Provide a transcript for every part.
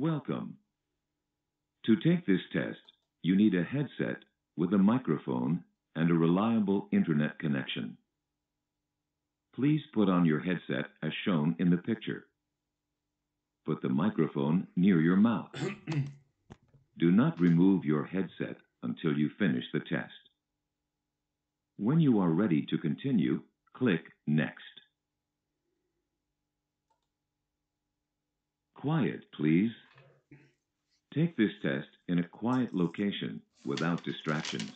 Welcome. To take this test, you need a headset with a microphone and a reliable internet connection. Please put on your headset as shown in the picture. Put the microphone near your mouth. Do not remove your headset until you finish the test. When you are ready to continue, click Next. Quiet, please. Take this test in a quiet location without distractions.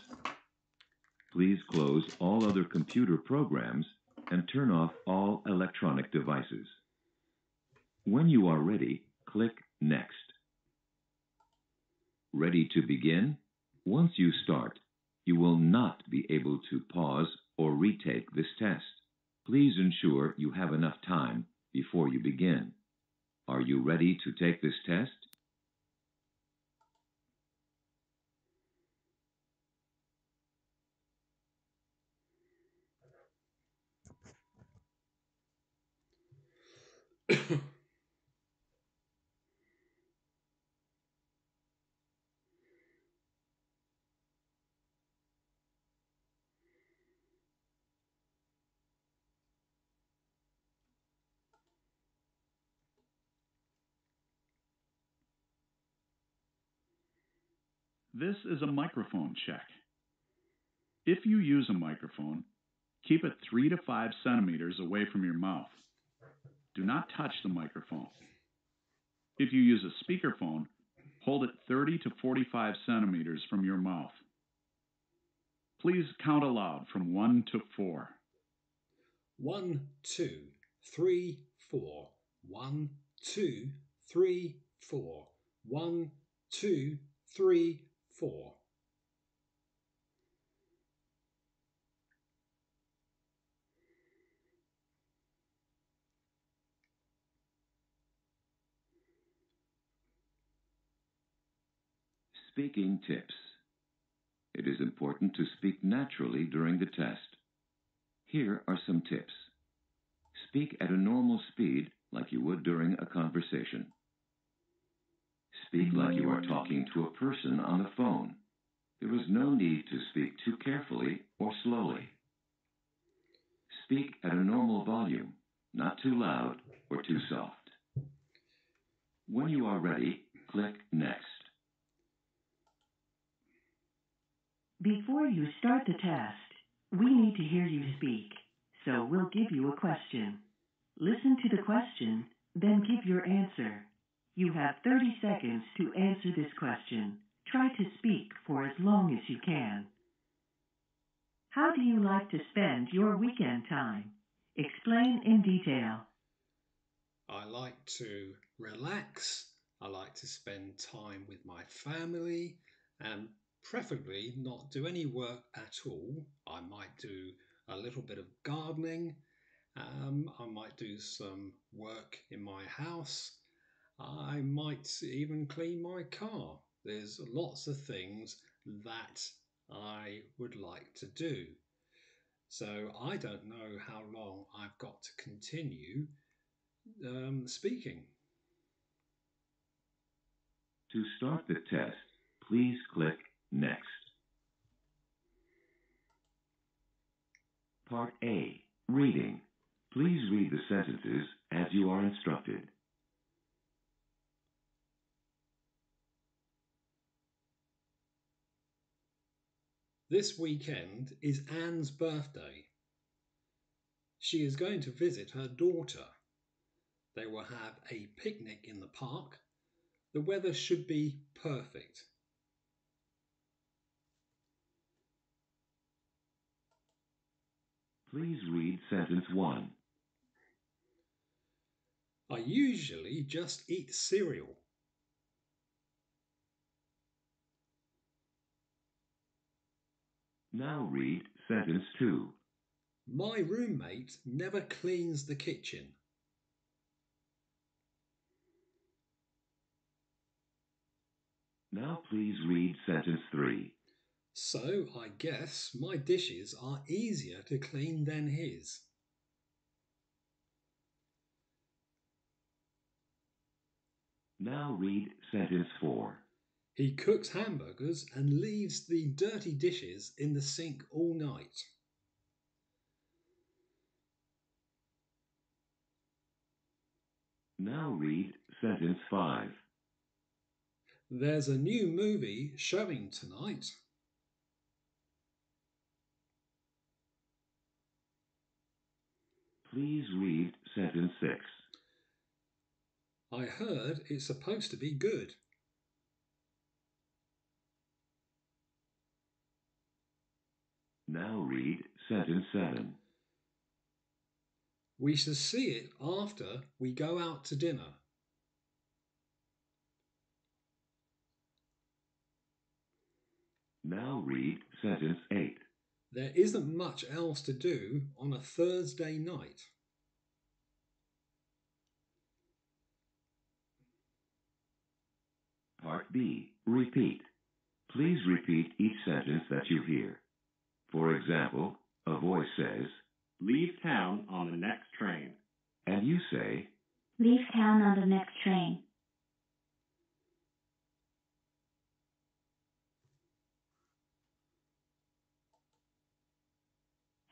Please close all other computer programs and turn off all electronic devices. When you are ready, click Next. Ready to begin? Once you start, you will not be able to pause or retake this test. Please ensure you have enough time before you begin. Are you ready to take this test? This is a microphone check. If you use a microphone, keep it 3 to 5 centimeters away from your mouth. Do not touch the microphone. If you use a speakerphone, hold it 30 to 45 centimeters from your mouth. Please count aloud from 1 to 4. 1, 2, 3, 4. 1, 2, 3, 4. 1, 2, 3, 4. Speaking tips. It is important to speak naturally during the test. Here are some tips. Speak at a normal speed like you would during a conversation. Speak like you are talking to a person on the phone. There is no need to speak too carefully or slowly. Speak at a normal volume, not too loud or too soft. When you are ready, click Next. Before you start the test, we need to hear you speak, so we'll give you a question. Listen to the question, then give your answer. You have 30 seconds to answer this question. Try to speak for as long as you can. How do you like to spend your weekend time? Explain in detail. I like to relax. I like to spend time with my family and preferably not do any work at all. I might do a little bit of gardening. I might do some work in my house. I might even clean my car. There's lots of things that I would like to do. So I don't know how long I've got to continue speaking. To start the test, please click Next. Part A. Reading. Please read the sentences as you are instructed. This weekend is Anne's birthday. She is going to visit her daughter. They will have a picnic in the park. The weather should be perfect. Please read sentence 1. I usually just eat cereal. Now read sentence 2. My roommate never cleans the kitchen. Now please read sentence 3. So I guess my dishes are easier to clean than his. Now read sentence 4. He cooks hamburgers and leaves the dirty dishes in the sink all night. Now read sentence 5. There's a new movie showing tonight. Please read sentence 6. I heard it's supposed to be good. Now read sentence 7. We shall see it after we go out to dinner. Now read sentence 8. There isn't much else to do on a Thursday night. Part B. Repeat. Please repeat each sentence that you hear. For example, a voice says, Leave town on the next train. and you say, Leave town on the next train.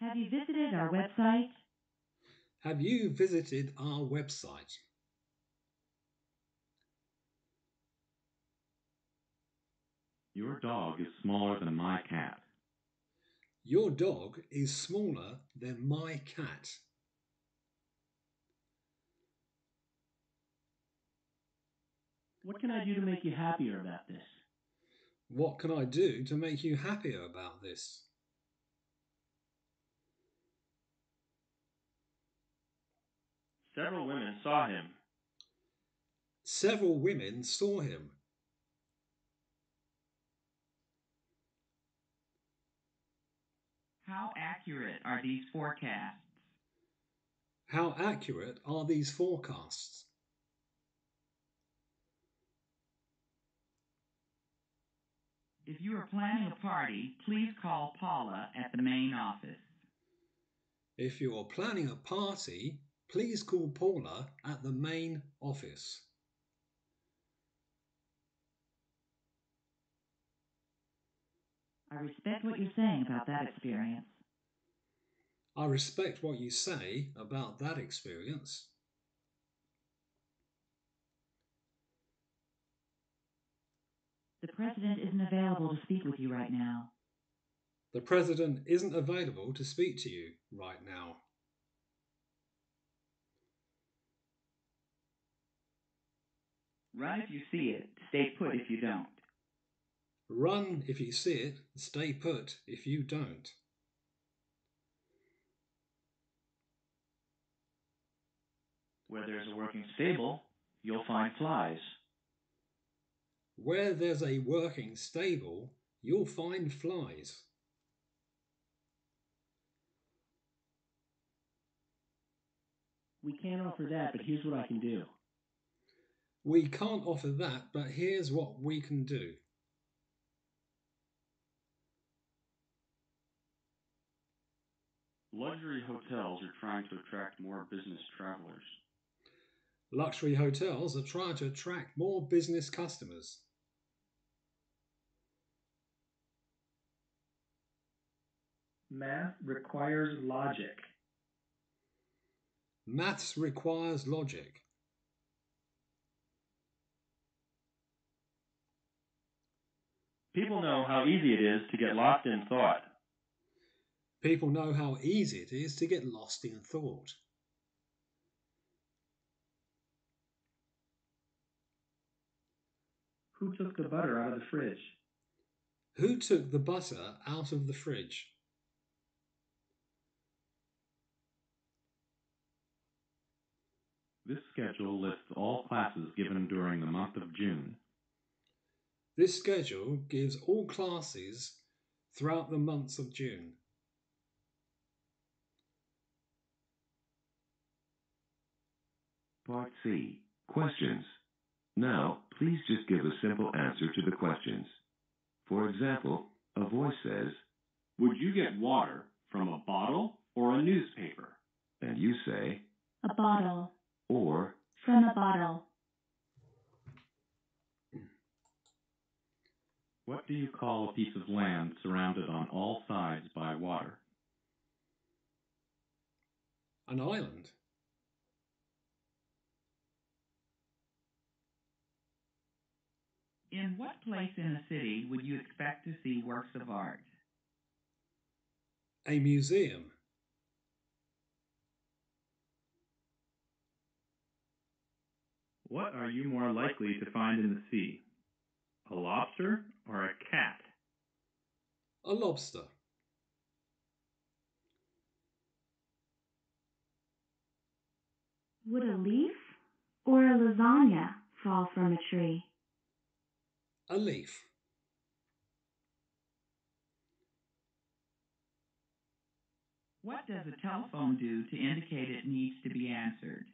Have you visited our website? Have you visited our website? Your dog is smaller than my cat. Your dog is smaller than my cat. What can I do to make you happier about this? What can I do to make you happier about this? Several women saw him. Several women saw him. How accurate are these forecasts? How accurate are these forecasts? If you are planning a party, please call Paula at the main office. If you're planning a party, please call Paula at the main office. I respect what you're saying about that experience. I respect what you say about that experience. The president isn't available to speak with you right now. The president isn't available to speak to you right now. Run if you see it, stay put if you don't. Run if you see it, stay put if you don't. Where there's a working stable, you'll find flies. Where there's a working stable, you'll find flies. We can't offer that, but here's what I can do. We can't offer that, but here's what we can do. Luxury hotels are trying to attract more business travelers. Luxury hotels are trying to attract more business customers. Math requires logic. Maths requires logic. People know how easy it is to get lost in thought. People know how easy it is to get lost in thought. Who took the butter out of the fridge? Who took the butter out of the fridge? This schedule lists all classes given during the month of June. This schedule gives all classes throughout the months of June. Part C. Questions. Now, please just give a simple answer to the questions. For example, a voice says, Would you get water from a bottle or a newspaper? and you say, A bottle. or, From a bottle. What do you call a piece of land surrounded on all sides by water? An island. In what place in a city would you expect to see works of art? A museum. What are you more likely to find in the sea? A lobster or a cat? A lobster. Would a leaf or a lasagna fall from a tree? A leaf. What does a telephone do to indicate it needs to be answered?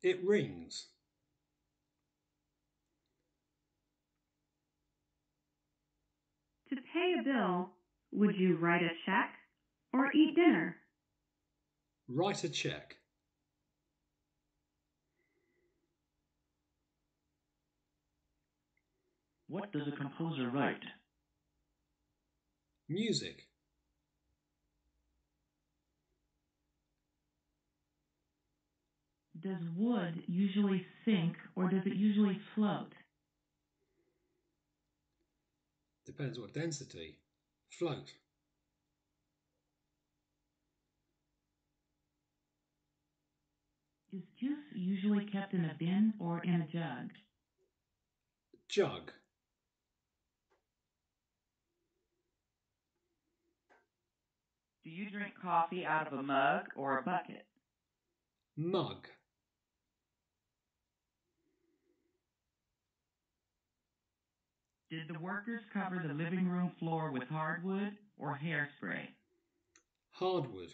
It rings. To pay a bill, would you write a check or eat dinner? Write a check. What does a composer write? Music. Does wood usually sink or does it usually float? Depends what density. Float. Is juice usually kept in a bin or in a jug? Jug. Do you drink coffee out of a mug or a bucket? Mug. Did the workers cover the living room floor with hardwood or hairspray? Hardwood.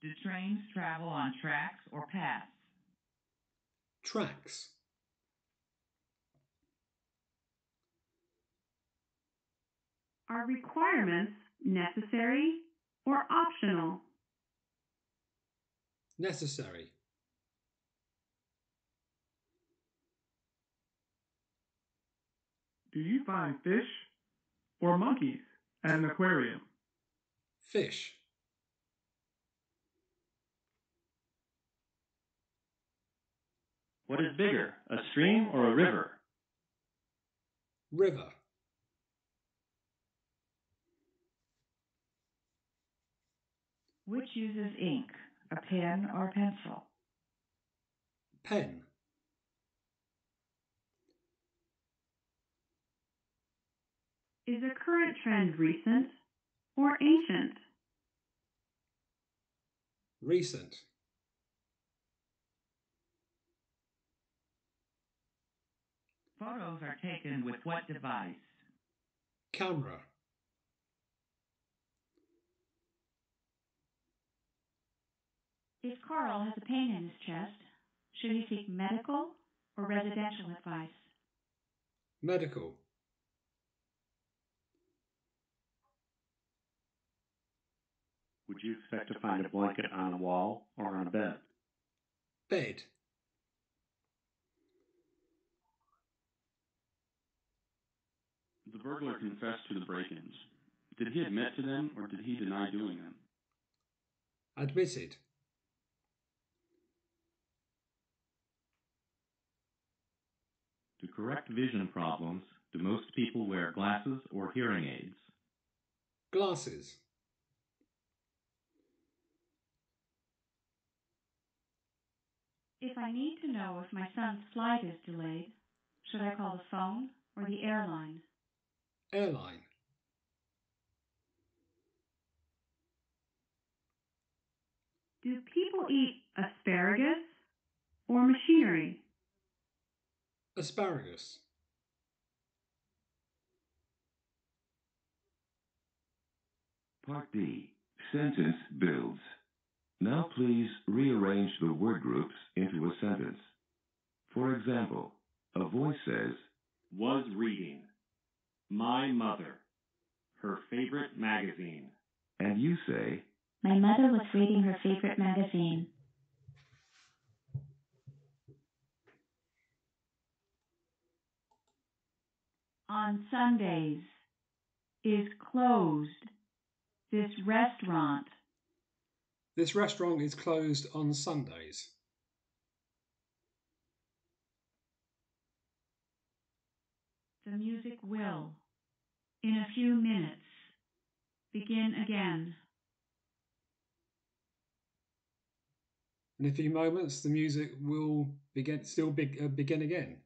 Do trains travel on tracks or paths? Tracks. Are requirements necessary or optional? Necessary. Do you find fish or monkeys at an aquarium? Fish. What is bigger, a stream or a river? River. Which uses ink, a pen or a pencil? Pen. Is a current trend recent or ancient? Recent. Photos are taken with what device? Camera. If Carl has a pain in his chest, should he seek medical or residential advice? Medical. Would you expect to find a blanket on a wall or on a bed? Bed. The burglar confessed to the break-ins. Did he admit to them or did he deny doing them? Admitted. To correct vision problems, do most people wear glasses or hearing aids? Glasses. If I need to know if my son's flight is delayed, should I call the phone or the airline? Airline. Do people eat asparagus or machinery? Asparagus. Part D. Sentence builds. Now please rearrange the word groups into a sentence. For example, a voice says, Was reading. My mother. Her favorite magazine. and you say, My mother was reading her favorite magazine. on Sundays is closed. This restaurant. This restaurant is closed on Sundays. The music will, in a few minutes, begin again. In a few moments, the music will begin again.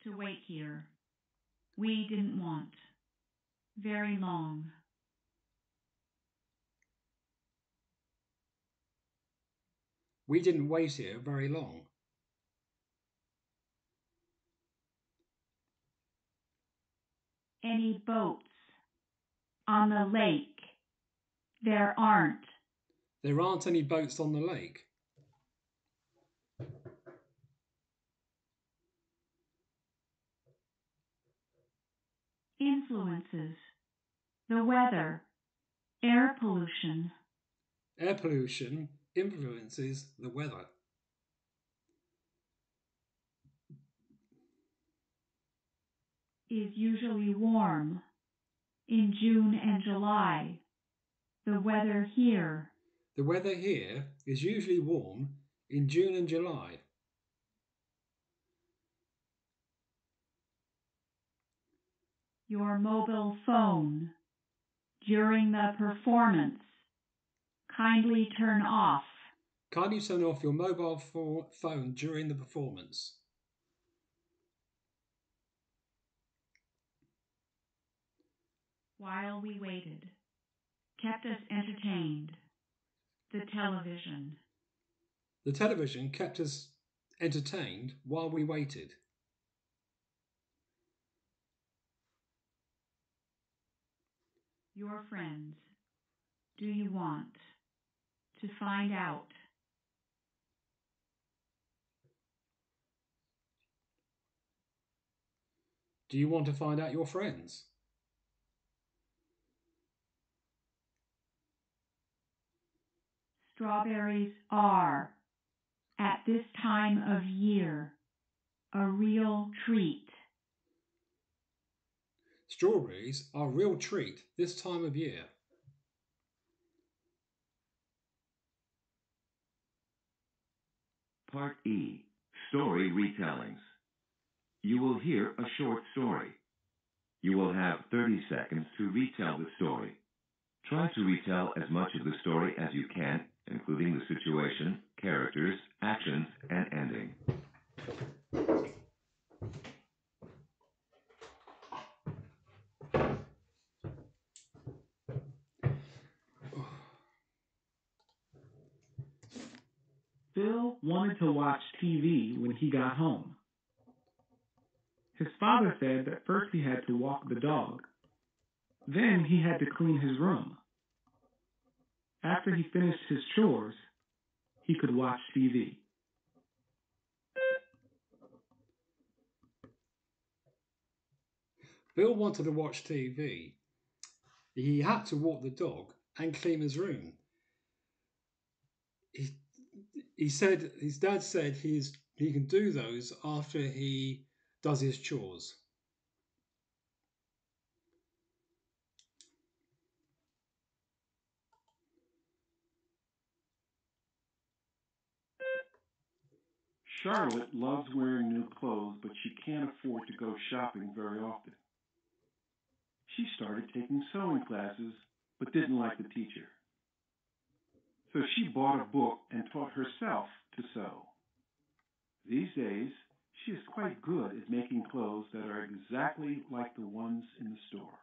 To wait here, we didn't want very long. We didn't wait here very long. Any boats on the lake? There aren't. There aren't any boats on the lake. Influences. The weather. Air pollution. Air pollution influences the weather. Is usually warm in June and July. The weather here. The weather here is usually warm in June and July. Your mobile phone during the performance. Kindly turn off. Kindly turn off your mobile phone during the performance. While we waited, kept us entertained. The television. The television kept us entertained while we waited. Your friends, do you want to find out? Do you want to find out your friends? Strawberries are, at this time of year, a real treat. Strawberries are a real treat this time of year. Part E, Story Retellings. You will hear a short story. You will have 30 seconds to retell the story. Try to retell as much of the story as you can, including the situation, characters, actions, and ending. Phil wanted to watch TV when he got home. His father said that first he had to walk the dog. Then he had to clean his room. After he finished his chores, he could watch TV. Bill wanted to watch TV. He had to walk the dog and clean his room. He said his dad said he can do those after he does his chores. Charlotte loves wearing new clothes, but she can't afford to go shopping very often. She started taking sewing classes, but didn't like the teacher. So she bought a book and taught herself to sew. These days, she is quite good at making clothes that are exactly like the ones in the store.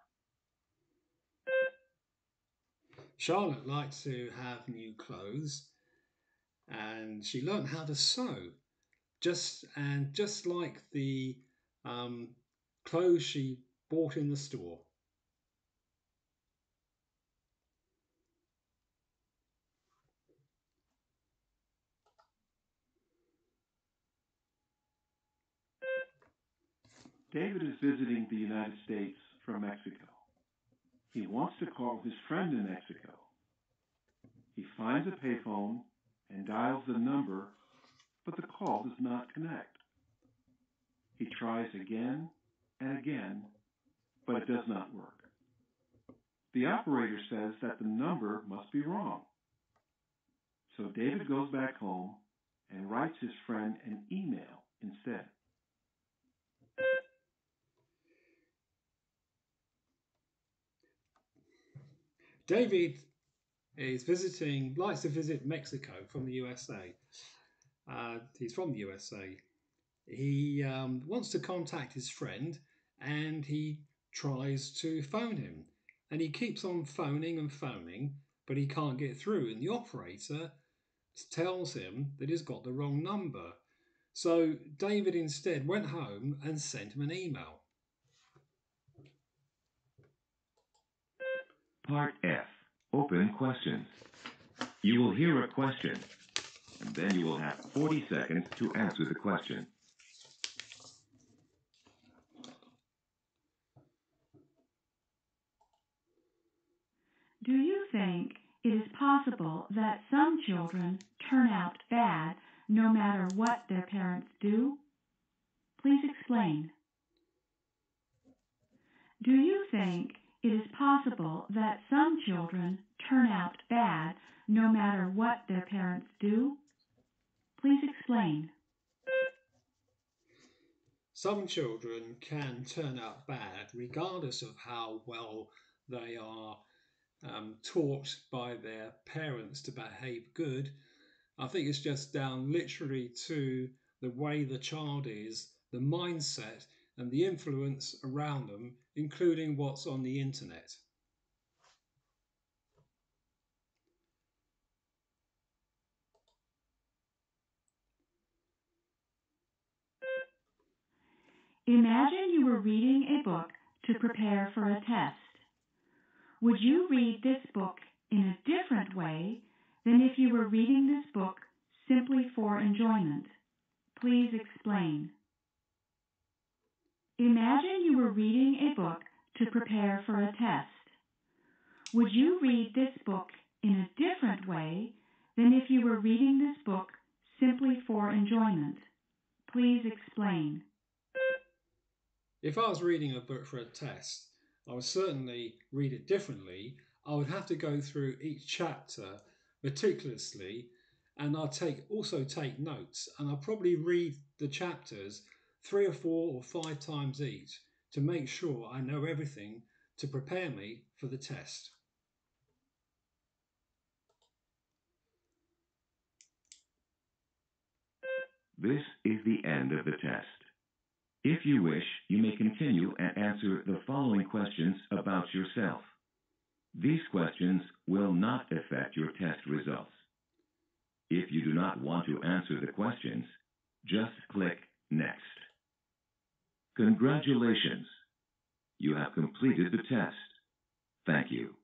Charlotte liked to have new clothes, and she learned how to sew, just like the clothes she bought in the store. David is visiting the United States from Mexico. He wants to call his friend in Mexico. He finds a payphone and dials the number but the call does not connect. He tries again and again, but it does not work. The operator says that the number must be wrong. So David goes back home and writes his friend an email instead. David likes to visit Mexico from the USA. He's from the USA. He wants to contact his friend and he tries to phone him. And he keeps on phoning and phoning, but he can't get through. And the operator tells him that he's got the wrong number. So David instead went home and sent him an email. Part F. Open questions. You will hear a question, and then you will have 40 seconds to answer the question. Do you think it is possible that some children turn out bad no matter what their parents do? Please explain. Do you think it is possible that some children turn out bad no matter what their parents do? Please explain. Some children can turn out bad regardless of how well they are taught by their parents to behave good. I think it's just down literally to the way the child is, the mindset and the influence around them, including what's on the internet. Imagine you were reading a book to prepare for a test. Would you read this book in a different way than if you were reading this book simply for enjoyment? Please explain. Imagine you were reading a book to prepare for a test. Would you read this book in a different way than if you were reading this book simply for enjoyment? Please explain. If I was reading a book for a test, I would certainly read it differently. I would have to go through each chapter meticulously, and I'd also take notes, and I'll probably read the chapters 3 or 4 or 5 times each to make sure I know everything to prepare me for the test. This is the end of the test. If you wish, you may continue and answer the following questions about yourself. These questions will not affect your test results. If you do not want to answer the questions, just click Next. Congratulations! You have completed the test. Thank you.